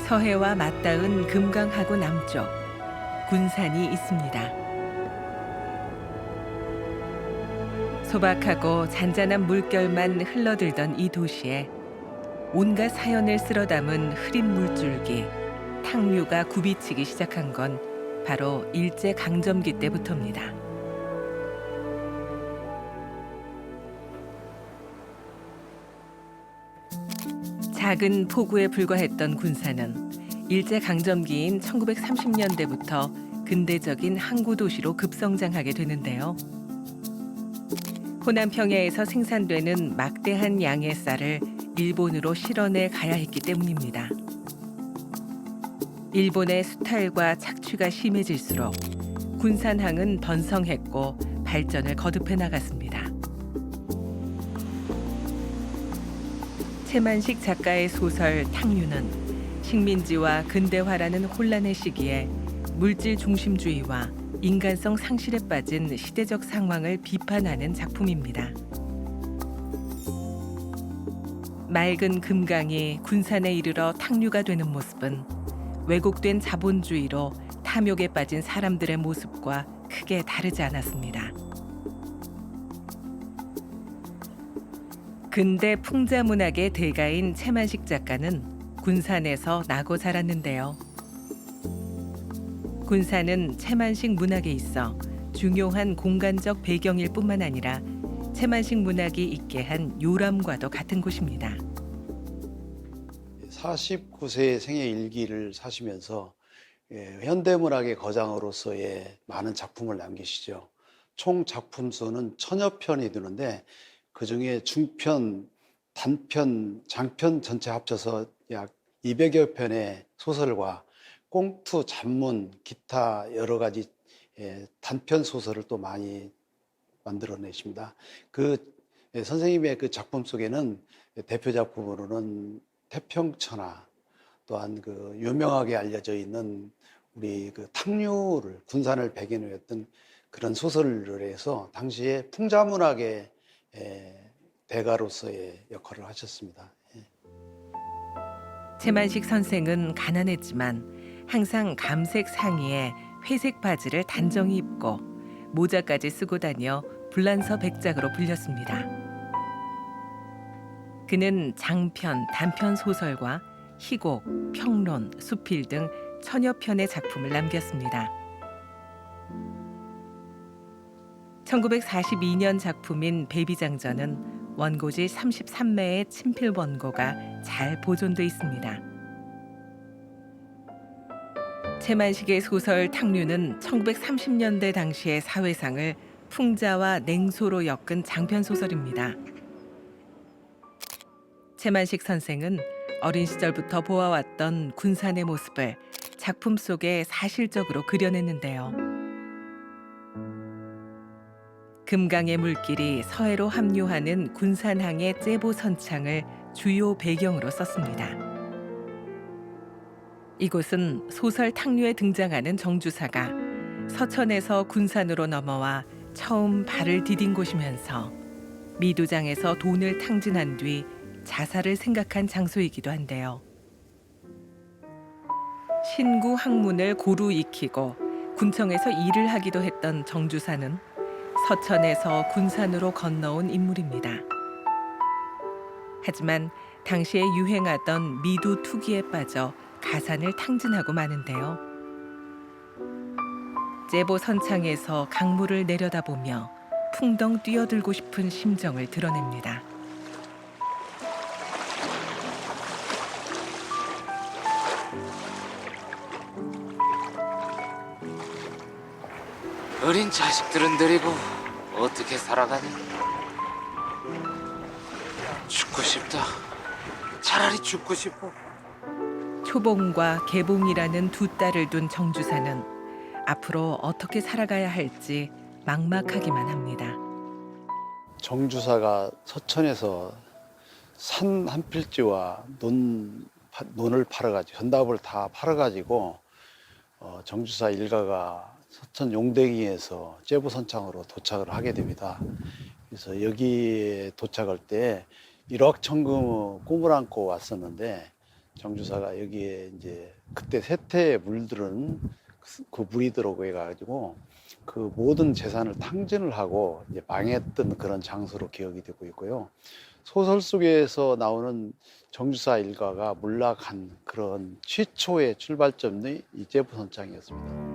서해와 맞닿은 금강하구 남쪽 군산이 있습니다. 소박하고 잔잔한 물결만 흘러들던 이 도시에 온갖 사연을 쓸어 담은 흐린 물줄기, 탕류가 굽이치기 시작한 건 바로 일제강점기 때부터입니다. 작은 포구에 불과했던 군산은 일제강점기인 1930년대부터 근대적인 항구 도시로 급성장하게 되는데요. 호남 평야에서 생산되는 막대한 양의 쌀을 일본으로 실어내 가야 했기 때문입니다. 일본의 수탈과 착취가 심해질수록 군산항은 번성했고 발전을 거듭해 나갔습니다. 채만식 작가의 소설 탕류는 식민지와 근대화라는 혼란의 시기에 물질 중심주의와 인간성 상실에 빠진 시대적 상황을 비판하는 작품입니다. 맑은 금강이 군산에 이르러 탕류가 되는 모습은 왜곡된 자본주의로 탐욕에 빠진 사람들의 모습과 크게 다르지 않았습니다. 근대 풍자문학의 대가인 채만식 작가는 군산에서 나고 자랐는데요. 군산은 채만식 문학에 있어 중요한 공간적 배경일 뿐만 아니라 채만식 문학이 있게 한 요람과도 같은 곳입니다. 49세의 생애 일기를 사시면서 현대문학의 거장으로서의 많은 작품을 남기시죠. 총 작품 수는 1000여 편이 되는데 그중에 중편, 단편, 장편 전체 합쳐서 약 200여 편의 소설과 꽁투, 잡문, 기타 여러 가지 단편 소설을 또 많이 만들어내십니다. 선생님의 그 작품 속에는 대표 작품으로는 태평천하, 또한 유명하게 알려져 있는 우리 탕류를 군산을 배경으로 했던 그런 소설을 해서 당시에 풍자문학의 대가로서의 역할을 하셨습니다. 채만식 선생은 가난했지만 항상 감색 상의에 회색 바지를 단정히 입고 모자까지 쓰고 다녀 불란서 백작으로 불렸습니다. 그는 장편, 단편 소설과 희곡, 평론, 수필 등 1000여 편의 작품을 남겼습니다. 1942년 작품인 배비장전은 원고지 33매의 친필 원고가 잘 보존돼 있습니다. 채만식의 소설 탕류는 1930년대 당시의 사회상을 풍자와 냉소로 엮은 장편 소설입니다. 채만식 선생은 어린 시절부터 보아왔던 군산의 모습을 작품 속에 사실적으로 그려냈는데요. 금강의 물길이 서해로 합류하는 군산항의 째보 선창을 주요 배경으로 썼습니다. 이곳은 소설 탕류에 등장하는 정주사가 서천에서 군산으로 넘어와 처음 발을 디딘 곳이면서 미두장에서 돈을 탕진한 뒤 자살을 생각한 장소이기도 한데요. 신구 학문을 고루 익히고 군청에서 일을 하기도 했던 정주사는 서천에서 군산으로 건너온 인물입니다. 하지만 당시에 유행하던 미두 투기에 빠져 가산을 탕진하고 마는데요. 째보 선창에서 강물을 내려다보며 풍덩 뛰어들고 싶은 심정을 드러냅니다. 어린 자식들은 데리고 어떻게 살아가니? 죽고 싶다. 차라리 죽고 싶어. 초봉과 개봉이라는 두 딸을 둔 정주사는 앞으로 어떻게 살아가야 할지 막막하기만 합니다. 정주사가 서천에서 산 한 필지와 논을 팔아가지고 현답을 다 팔아가지고 정주사 일가가 서천 용대기에서 째부선창으로 도착을 하게 됩니다. 그래서 여기에 도착할 때 일확천금의 꿈을 안고 왔었는데 정주사가 여기에 이제 그때 세태에 물들은 그 물이 들어오고 해가지고 그 모든 재산을 탕진을 하고 이제 망했던 그런 장소로 기억이 되고 있고요. 소설 속에서 나오는 정주사 일가가 몰락한 그런 최초의 출발점이 이 제보선창이었습니다.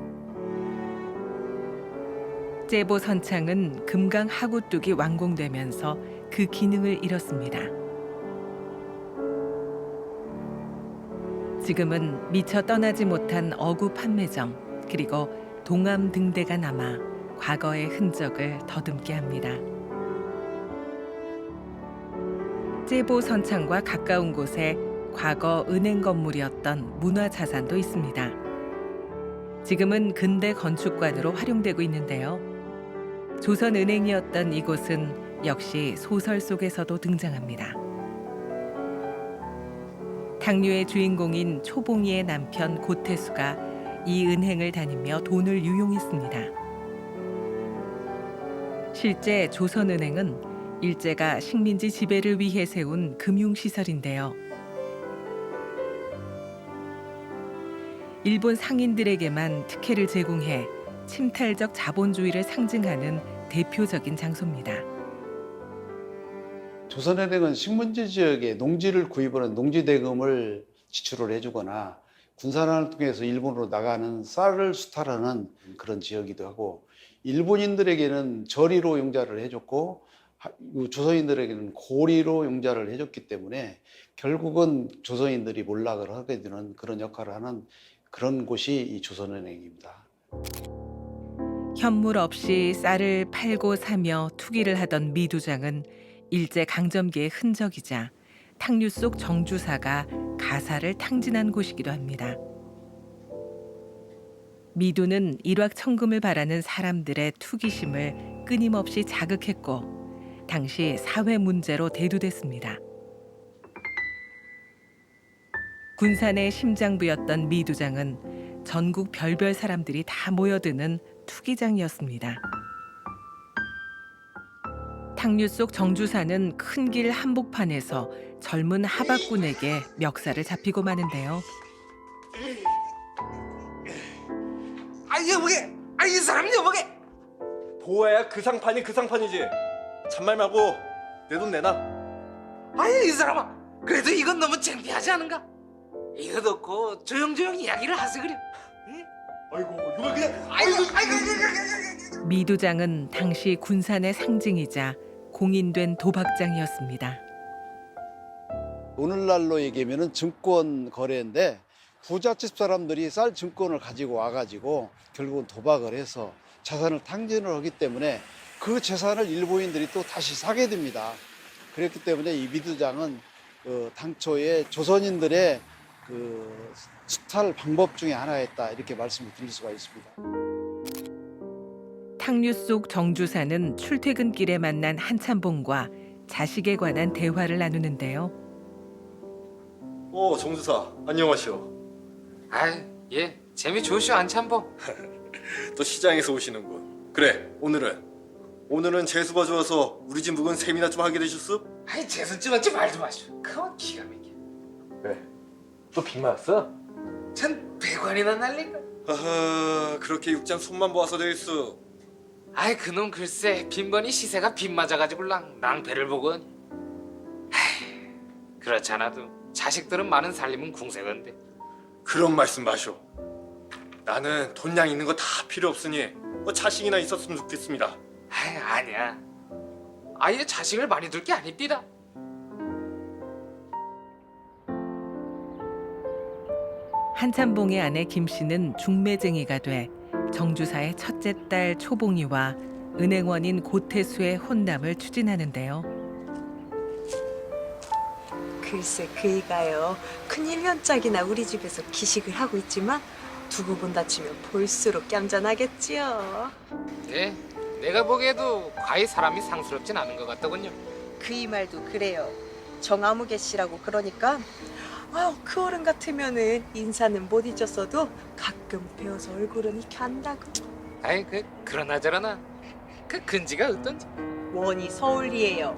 제보선창은 금강 하구뚝이 완공되면서 그 기능을 잃었습니다. 지금은 미처 떠나지 못한 어구 판매점 그리고 동암 등대가 남아 과거의 흔적을 더듬게 합니다. 제보선창과 가까운 곳에 과거 은행 건물이었던 문화자산도 있습니다. 지금은 근대 건축관으로 활용되고 있는데요. 조선은행이었던 이곳은 역시 소설 속에서도 등장합니다. 탕류의 주인공인 초봉이의 남편 고태수가 이 은행을 다니며 돈을 유용했습니다. 실제 조선은행은 일제가 식민지 지배를 위해 세운 금융시설인데요. 일본 상인들에게만 특혜를 제공해 침탈적 자본주의를 상징하는 대표적인 장소입니다. 조선은행은 식문지 지역에 농지를 구입하는 농지대금을 지출을 해주거나 군사난을 통해서 일본으로 나가는 쌀을 수탈하는 그런 지역이기도 하고 일본인들에게는 저리로 용자를 해줬고 조선인들에게는 고리로 용자를 해줬기 때문에 결국은 조선인들이 몰락을 하게 되는 그런 역할을 하는 그런 곳이 이 조선은행입니다. 현물 없이 쌀을 팔고 사며 투기를 하던 미두장은 일제 강점기의 흔적이자 탕류 속 정주사가 가사를 탕진한 곳이기도 합니다. 미두는 일확천금을 바라는 사람들의 투기심을 끊임없이 자극했고 당시 사회 문제로 대두됐습니다. 군산의 심장부였던 미두장은 전국 별별 사람들이 다 모여드는 투기장이었습니다. 탕류 속 정주사는 큰 길 한복판에서 젊은 하박군에게 멱살을 잡히고 마는데요. 아이 여보게, 아이 이 사람이 여보게. 보아야 그 상판이 그 상판이지. 잔말 말고 내 돈 내놔. 아이 이 사람아, 그래도 이건 너무 창피하지 않은가? 이거 놓고 조용조용 이야기를 하세 그래. 응? 아이고 이거 그냥 아이고. 미두장은 당시 군산의 상징이자 공인된 도박장이었습니다. 오늘날로 얘기하면 증권 거래인데 부잣집 사람들이 쌀 증권을 가지고 와가지고 결국은 도박을 해서 자산을 탕진을 하기 때문에 그 재산을 일본인들이 또 다시 사게 됩니다. 그렇기 때문에 이 미두장은 당초에 조선인들의 수탈 방법 중에 하나였다 이렇게 말씀을 드릴 수가 있습니다. 탕류 속 정주사는 출퇴근길에 만난 한참봉과 자식에 관한 대화를 나누는데요. 정주사 안녕하시오. 아이, 예, 재미 좋으시오 안참봉. 또 시장에서 오시는군. 그래 오늘은 재수가 좋아서 우리 집 묵은 셈이나 좀 하게 되셨어? 아이 재수증 어찌 말도 마시오. 그건 기가 막혀. 왜? 또 빚 맞았어? 전 100원이나 날린 거. 하하 그렇게 육장 손만 보아서 되겠어. 아이 그놈 글쎄 빈번히 시세가 빗 맞아가지고 낭패를 보건. 아이, 그렇지 않아도 자식들은 많은 살림은 궁색한데. 그런 말씀 마쇼. 나는 돈량 있는 거 다 필요 없으니 자식이나 있었으면 좋겠습니다. 아이 아니야. 아예 자식을 많이 둘 게 아닙니다. 한참봉의 아내 김씨는 중매쟁이가 돼 정주사의 첫째 딸 초봉이와 은행원인 고태수의 혼담을 추진하는데요. 글쎄 그이가요 큰 1년짝이나 우리 집에서 기식을 하고 있지만 두고 본다 치면 볼수록 얌전하겠지요. 네, 내가 보기에도 과히 사람이 상스럽진 않은 것 같더군요. 그이 말도 그래요. 정아무개 씨라고 그러니까 그 어른 같으면은 인사는 못 잊었어도 가끔 배워서 얼굴은 익혀 한다고. 아이 그러나 저러나 그 근지가 어떤지. 원이 서울이에요.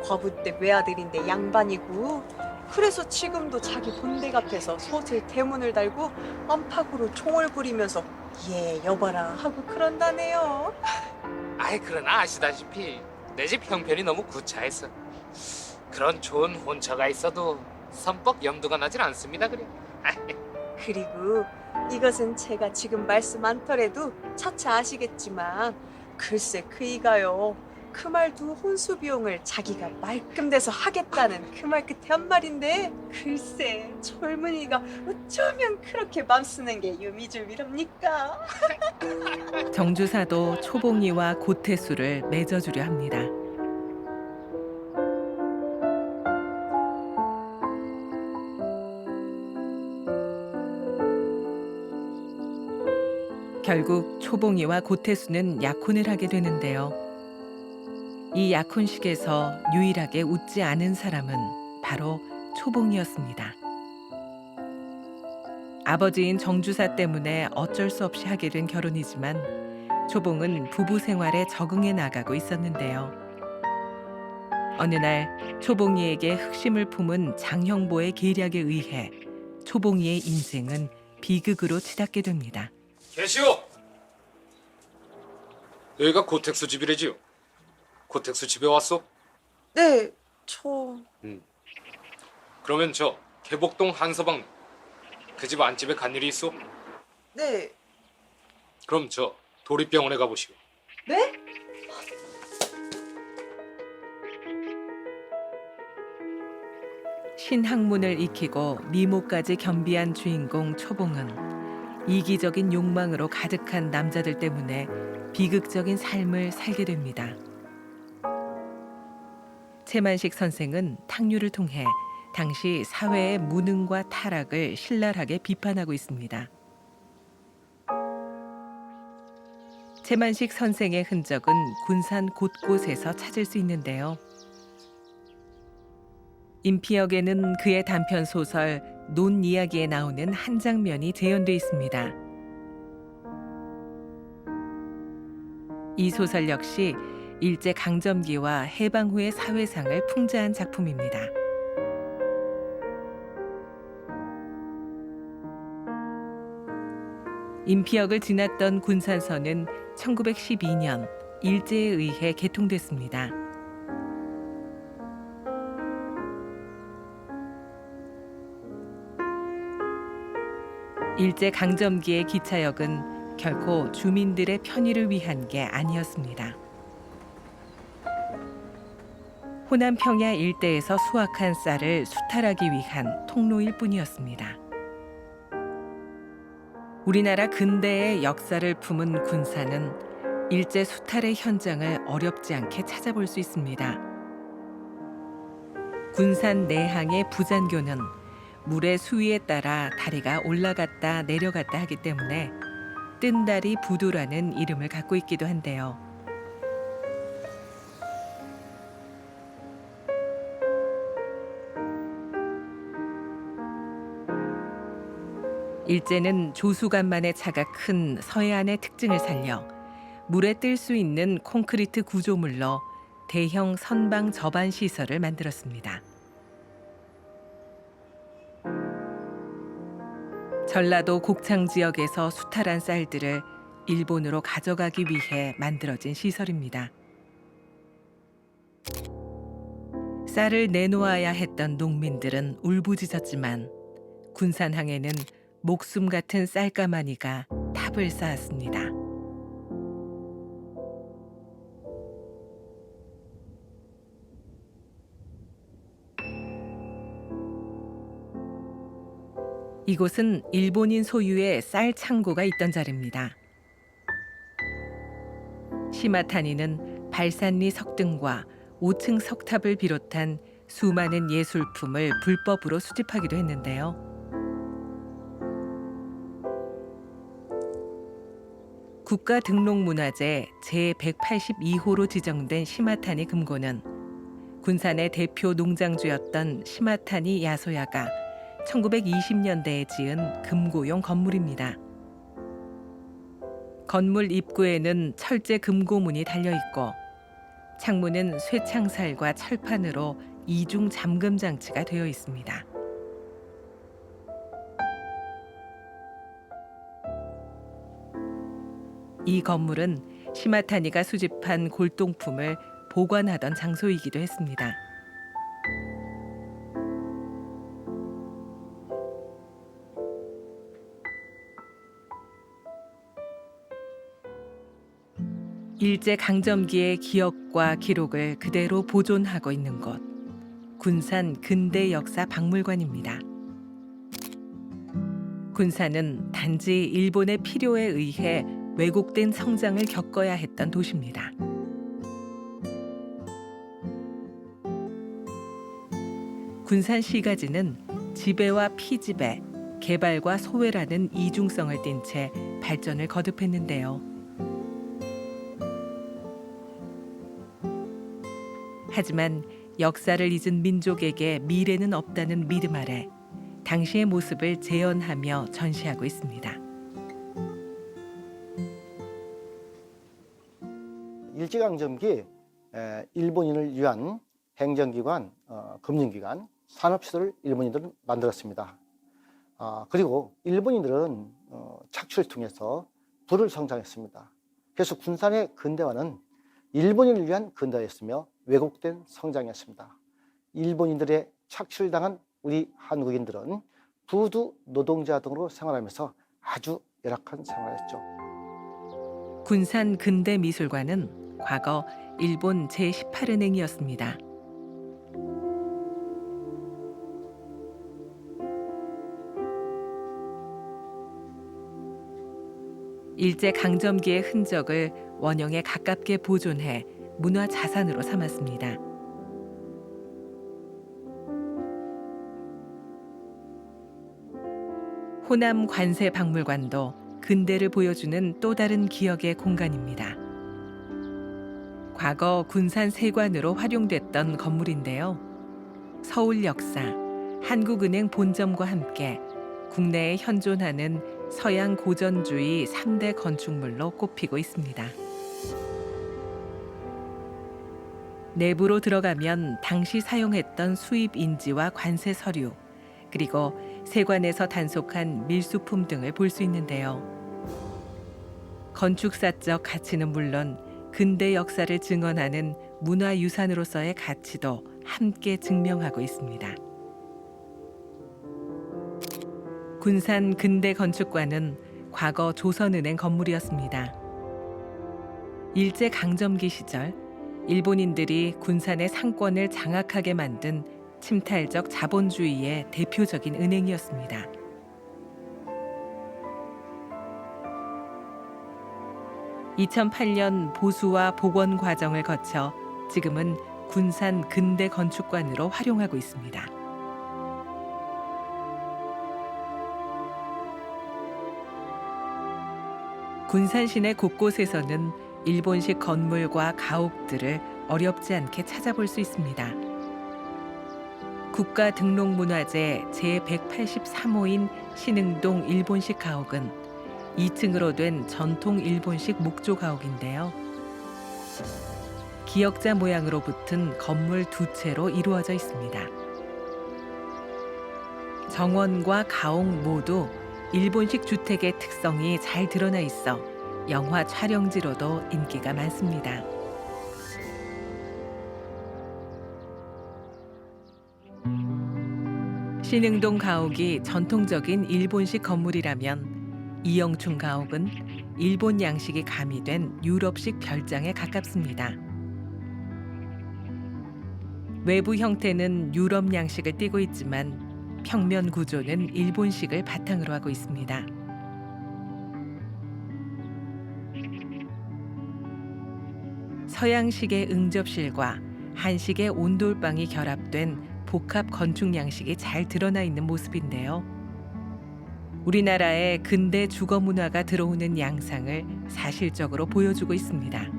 과부댁 외아들인데 양반이고 그래서 지금도 자기 본댁 앞에서 소질 대문을 달고 안팎으로 총을 부리면서 예 여봐라 하고 그런다네요. 아이 그러나 아시다시피 내 집 형편이 너무 구차해서 그런 좋은 혼처가 있어도 선뻑 염두가 나질 않습니다 그래. 그리고 이것은 제가 지금 말씀 않더라도 차차 아시겠지만 글쎄 그이가요 그 말도 혼수 비용을 자기가 말끔돼서 하겠다는 그 말 끝에 한 말인데 글쎄 젊은이가 어쩌면 그렇게 맘 쓰는 게 유미줄미랍니까? 정주사도 초봉이와 고태수를 맺어주려 합니다. 결국 초봉이와 고태수는 약혼을 하게 되는데요. 이 약혼식에서 유일하게 웃지 않은 사람은 바로 초봉이었습니다. 아버지인 정주사 때문에 어쩔 수 없이 하게 된 결혼이지만 초봉은 부부 생활에 적응해 나가고 있었는데요. 어느 날 초봉이에게 흑심을 품은 장형보의 계략에 의해 초봉이의 인생은 비극으로 치닫게 됩니다. 계시오. 여기가 고택수 집이래지요. 고택수 집에 왔소? 네, 저... 그러면 저 개복동 한서방 그 집 안집에 간 일이 있어? 네, 그럼 저 도립병원에 가보시오. 네? 신학문을 익히고 미모까지 겸비한 주인공 초봉은 이기적인 욕망으로 가득한 남자들 때문에 비극적인 삶을 살게 됩니다. 채만식 선생은 탕류를 통해 당시 사회의 무능과 타락을 신랄하게 비판하고 있습니다. 채만식 선생의 흔적은 군산 곳곳에서 찾을 수 있는데요. 인피역에는 그의 단편 소설 논 이야기에 나오는 한 장면이 재현돼 있습니다. 이 소설 역시 일제 강점기와 해방 후의 사회상을 풍자한 작품입니다. 인피역을 지났던 군산선은 1912년 일제에 의해 개통됐습니다. 일제 강점기의 기차역은 결코 주민들의 편의를 위한 게 아니었습니다. 호남 평야 일대에서 수확한 쌀을 수탈하기 위한 통로일 뿐이었습니다. 우리나라 근대의 역사를 품은 군산은 일제 수탈의 현장을 어렵지 않게 찾아볼 수 있습니다. 군산 내항의 부잔교는 물의 수위에 따라 다리가 올라갔다 내려갔다 하기 때문에 뜬다리 부두라는 이름을 갖고 있기도 한데요. 일제는 조수간만의 차가 큰 서해안의 특징을 살려 물에 뜰 수 있는 콘크리트 구조물로 대형 선방 저반 시설을 만들었습니다. 전라도 곡창 지역에서 수탈한 쌀들을 일본으로 가져가기 위해 만들어진 시설입니다. 쌀을 내놓아야 했던 농민들은 울부짖었지만 군산항에는 목숨 같은 쌀가마니가 탑을 쌓았습니다. 이곳은 일본인 소유의 쌀 창고가 있던 자리입니다. 시마타니는 발산리 석등과 5층 석탑을 비롯한 수많은 예술품을 불법으로 수집하기도 했는데요. 국가등록문화재 제182호로 지정된 시마타니 금고는 군산의 대표 농장주였던 시마타니 야소야가 1920년대에 지은 금고용 건물입니다. 건물 입구에는 철제 금고문이 달려 있고 창문은 쇠창살과 철판으로 이중 잠금 장치가 되어 있습니다. 이 건물은 시마타니가 수집한 골동품을 보관하던 장소이기도 했습니다. 일제 강점기의 기억과 기록을 그대로 보존하고 있는 곳, 군산 근대 역사 박물관입니다. 군산은 단지 일본의 필요에 의해 왜곡된 성장을 겪어야 했던 도시입니다. 군산시가지는 지배와 피지배, 개발과 소외라는 이중성을 띤 채 발전을 거듭했는데요. 하지만 역사를 잊은 민족에게 미래는 없다는 믿음 아래 당시의 모습을 재현하며 전시하고 있습니다. 일제강점기 일본인을 위한 행정기관, 금융기관, 산업시설을 일본인들은 만들었습니다. 그리고 일본인들은 착취를 통해서 부를 성장했습니다. 그래서 군산의 근대화는 일본인을 위한 근대화였으며 왜곡된 성장이었습니다. 일본인들의 착취를 당한 우리 한국인들은 부두 노동자 등으로 생활하면서 아주 열악한 생활을 했죠. 군산 근대미술관은 과거 일본 제18은행이었습니다. 일제 강점기의 흔적을 원형에 가깝게 보존해 문화 자산으로 삼았습니다. 호남 관세 박물관도 근대를 보여주는 또 다른 기억의 공간입니다. 과거 군산 세관으로 활용됐던 건물인데요. 서울 역사, 한국은행 본점과 함께 국내에 현존하는 서양 고전주의 3대 건축물로 꼽히고 있습니다. 내부로 들어가면 당시 사용했던 수입 인지와 관세 서류, 그리고 세관에서 단속한 밀수품 등을 볼 수 있는데요. 건축사적 가치는 물론 근대 역사를 증언하는 문화유산으로서의 가치도 함께 증명하고 있습니다. 군산 근대건축관은 과거 조선은행 건물이었습니다. 일제 강점기 시절 일본인들이 군산의 상권을 장악하게 만든 침탈적 자본주의의 대표적인 은행이었습니다. (2008년) 보수와 복원 과정을 거쳐 지금은 군산 근대건축관으로 활용하고 있습니다. 군산 시내 곳곳에서는 일본식 건물과 가옥들을 어렵지 않게 찾아볼 수 있습니다. 국가등록문화재 제183호인 신흥동 일본식 가옥은 2층으로 된 전통 일본식 목조 가옥인데요. 기역자 모양으로 붙은 건물 두 채로 이루어져 있습니다. 정원과 가옥 모두 일본식 주택의 특성이 잘 드러나 있어 영화 촬영지로도 인기가 많습니다. 신흥동 가옥이 전통적인 일본식 건물이라면 이영춘 가옥은 일본 양식이 가미된 유럽식 별장에 가깝습니다. 외부 형태는 유럽 양식을 띠고 있지만 평면 구조는 일본식을 바탕으로 하고 있습니다. 서양식의 응접실과 한식의 온돌방이 결합된 복합 건축 양식이 잘 드러나 있는 모습인데요. 우리나라의 근대 주거 문화가 들어오는 양상을 사실적으로 보여주고 있습니다.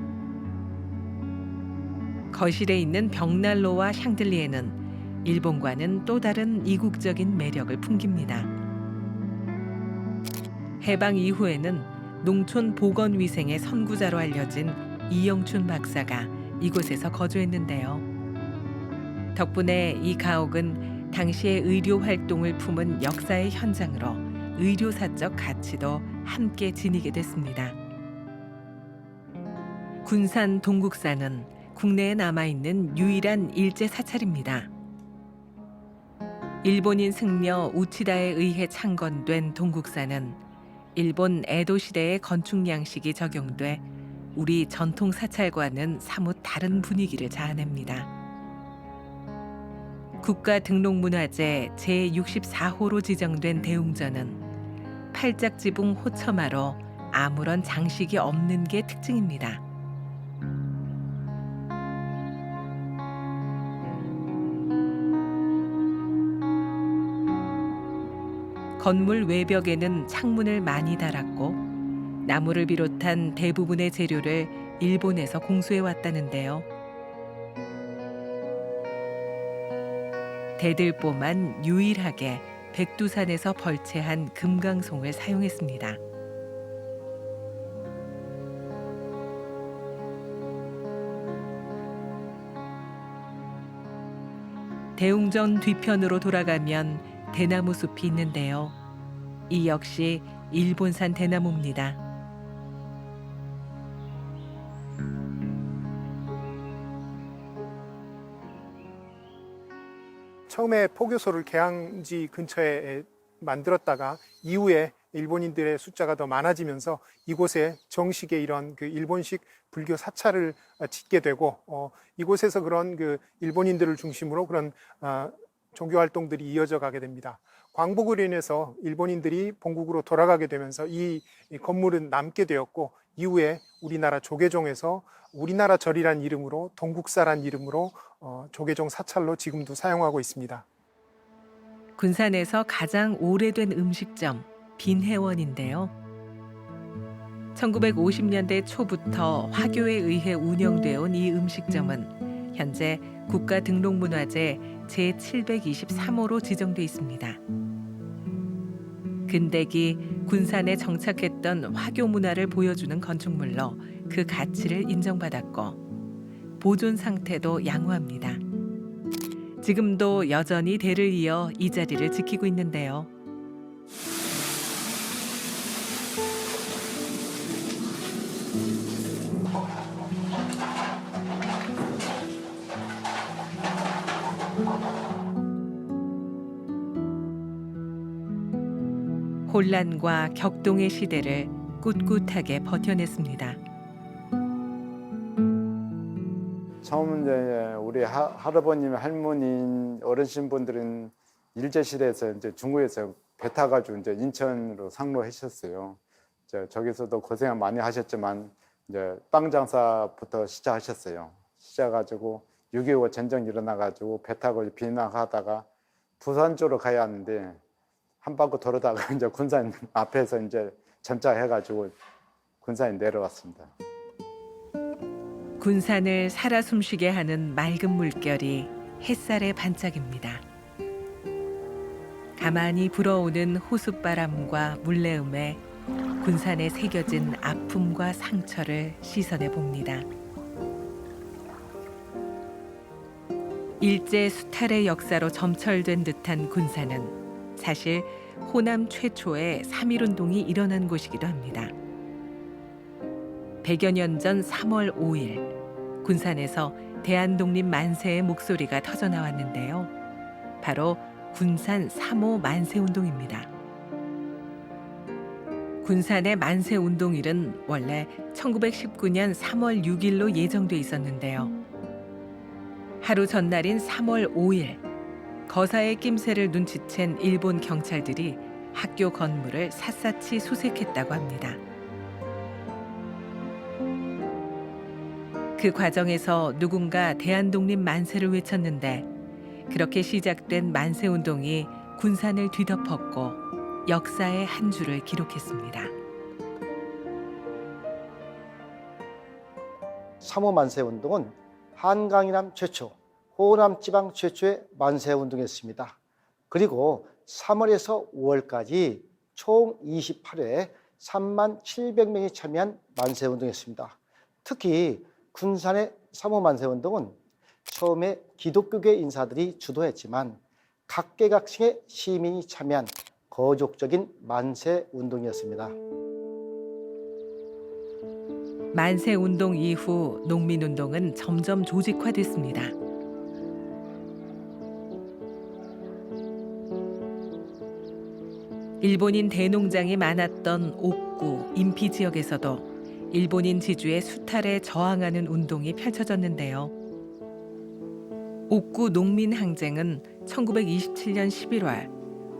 거실에 있는 벽난로와 샹들리에는 일본과는 또 다른 이국적인 매력을 풍깁니다. 해방 이후에는 농촌 보건위생의 선구자로 알려진 이영춘 박사가 이곳에서 거주했는데요. 덕분에 이 가옥은 당시의 의료 활동을 품은 역사의 현장으로 의료사적 가치도 함께 지니게 됐습니다. 군산 동국사는 국내에 남아있는 유일한 일제 사찰입니다. 일본인 승려 우치다에 의해 창건된 동국사는 일본 에도 시대의 건축 양식이 적용돼 우리 전통 사찰과는 사뭇 다른 분위기를 자아냅니다. 국가등록문화재 제64호로 지정된 대웅전은 팔짝지붕 호처마로 아무런 장식이 없는 게 특징입니다. 건물 외벽에는 창문을 많이 달았고 나무를 비롯한 대부분의 재료를 일본에서 공수해 왔다는데요. 대들보만 유일하게 백두산에서 벌채한 금강송을 사용했습니다. 대웅전 뒤편으로 돌아가면 대나무 숲이 있는데요. 이 역시 일본산 대나무입니다. 처음에 포교소를 계양지 근처에 만들었다가 이후에 일본인들의 숫자가 더 많아지면서 이곳에 정식의 이런 그 일본식 불교 사찰을 짓게 되고 이곳에서 그런 그 일본인들을 중심으로 그런 종교 활동들이 이어져 가게 됩니다. 광복으로 인해서 일본인들이 본국으로 돌아가게 되면서 이 건물은 남게 되었고 이후에 우리나라 조계종에서 우리나라 절이란 이름으로 동국사란 이름으로 조계종 사찰로 지금도 사용하고 있습니다. 군산에서 가장 오래된 음식점 빈해원인데요. 1950년대 초부터 화교에 의해 운영되어 온 이 음식점은 현재 국가등록문화재 제723호로 지정돼 있습니다. 근대기 군산에 정착했던 화교 문화를 보여주는 건축물로 그 가치를 인정받았고 보존 상태도 양호합니다. 지금도 여전히 대를 이어 이 자리를 지키고 있는데요. 혼란과 격동의 시대를 꿋꿋하게 버텨냈습니다. 처음 이제 우리 할아버님, 할머니, 어르신분들은 일제 시대에서 이제 중국에서 배 타가지고 이제 인천으로 상로하셨어요. 저기서도 고생 많이 하셨지만 이제 빵 장사부터 시작하셨어요. 시작가지고 6.25 전쟁 일어나가지고 배 타고 비행하다가 부산 쪽으로 가야 하는데 한 바퀴 돌아다가 이제 군산 앞에서 이제 점차해가지고 군산에 내려왔습니다. 군산을 살아 숨쉬게 하는 맑은 물결이 햇살의 반짝입니다. 가만히 불어오는 호숫바람과 물내음에 군산에 새겨진 아픔과 상처를 씻어내 봅니다. 일제 수탈의 역사로 점철된 듯한 군산은 사실 호남 최초의 3.1운동이 일어난 곳이기도 합니다. 100여 년 전 3월 5일 군산에서 대한독립 만세의 목소리가 터져나왔는데요. 바로 군산 3.5 만세운동입니다. 군산의 만세운동일은 원래 1919년 3월 6일로 예정돼 있었는데요. 하루 전날인 3월 5일 거사의 낌새를 눈치챈 일본 경찰들이 학교 건물을 샅샅이 수색했다고 합니다. 그 과정에서 누군가 대한독립 만세를 외쳤는데 그렇게 시작된 만세운동이 군산을 뒤덮었고 역사의 한 줄을 기록했습니다. 3.5 만세운동은 한강이남 최초, 호남 지방 최초의 만세운동이었습니다. 그리고 3월에서 5월까지 총 28회 3만 700명이 참여한 만세운동이었습니다. 특히 군산의 3.5 만세운동은 처음에 기독교계 인사들이 주도했지만 각계각층의 시민이 참여한 거족적인 만세운동이었습니다. 만세운동 이후 농민운동은 점점 조직화됐습니다. 일본인 대농장이 많았던 옥구, 인피 지역에서도 일본인 지주의 수탈에 저항하는 운동이 펼쳐졌는데요. 옥구 농민항쟁은 1927년 11월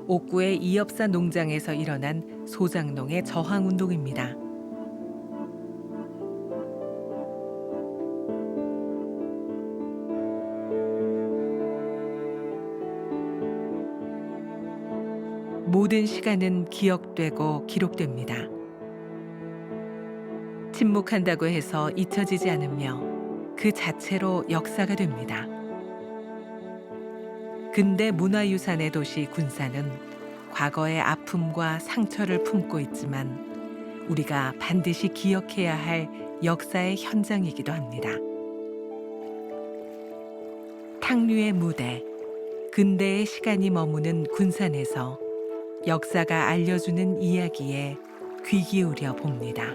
옥구의 이업사 농장에서 일어난 소장농의 저항운동입니다. 모든 시간은 기억되고 기록됩니다. 침묵한다고 해서 잊혀지지 않으며 그 자체로 역사가 됩니다. 근대 문화유산의 도시 군산은 과거의 아픔과 상처를 품고 있지만 우리가 반드시 기억해야 할 역사의 현장이기도 합니다. 탕류의 무대, 근대의 시간이 머무는 군산에서 역사가 알려주는 이야기에 귀 기울여 봅니다.